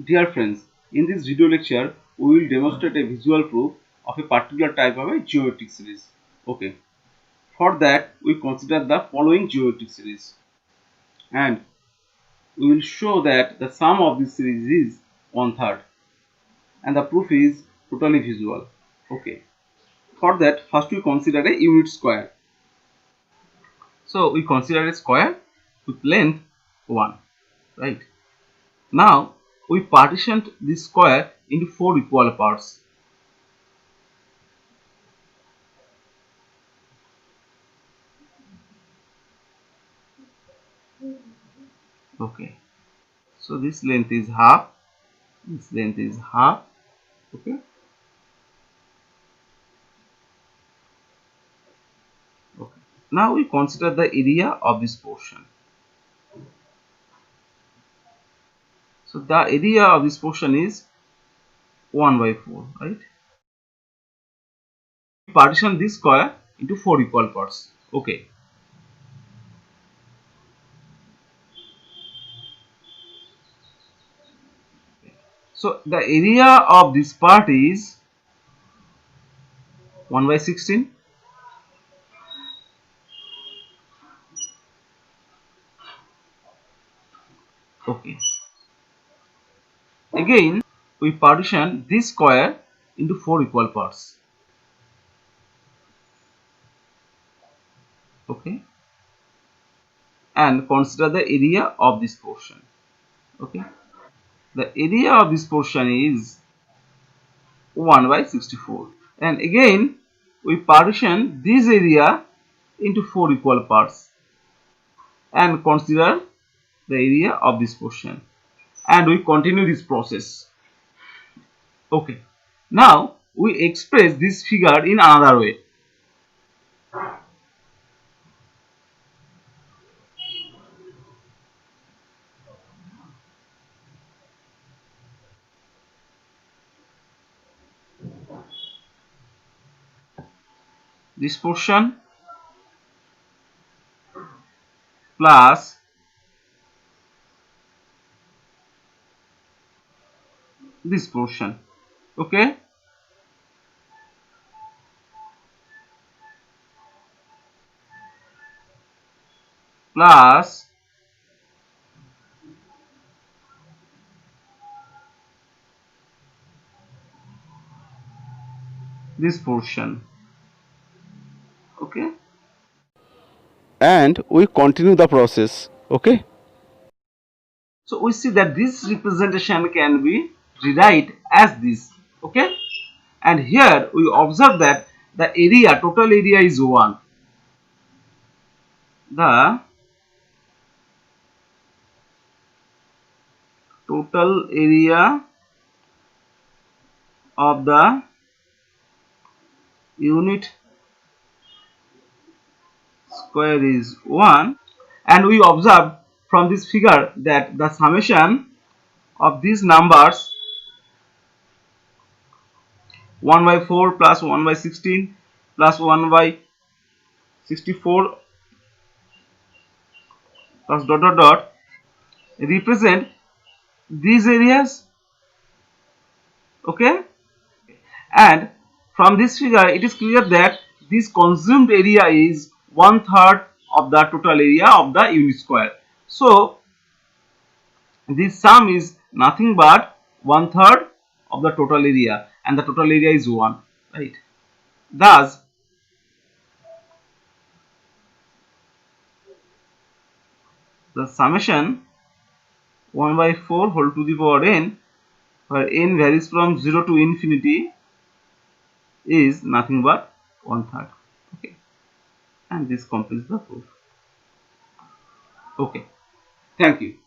Dear friends, in this video lecture, we will demonstrate a visual proof of a particular type of a geometric series. Okay. For that, we consider the following geometric series, and we will show that the sum of this series is 1/3, and the proof is totally visual. Okay. For that, first we consider a unit square. So we consider a square with length 1, right? Now we partitioned this square into 4 equal parts. Okay. So this length is half, this length is half. Okay. Okay. Now we consider the area of this portion. So the area of this portion is 1/4, right? We partition this square into 4 equal parts. Okay. So the area of this part is 1/16. Okay. Again, we partition this square into 4 equal parts. Okay. And consider the area of this portion. Okay. The area of this portion is 1/64. And again, we partition this area into 4 equal parts and consider the area of this portion, and we continue this process. Okay. Now we express this figure in another way. This portion plus this portion. Okay. Plus this portion. Okay. And we continue the process. Okay. So we see that this representation can be rewrite as this. Okay. And here we observe that the area, total area is 1. The total area of the unit square is 1, and we observe from this figure that the summation of these numbers 1/4 plus 1/16 plus 1/64 plus dot dot dot represent these areas. Okay. And from this figure it is clear that this consumed area is 1/3 of the total area of the unit square. So this sum is nothing but 1/3 of the total area, and the total area is 1, right? Thus the summation 1/4 whole to the power n, where n varies from 0 to infinity, is nothing but 1/3. Okay. And this completes the proof. Okay. Thank you.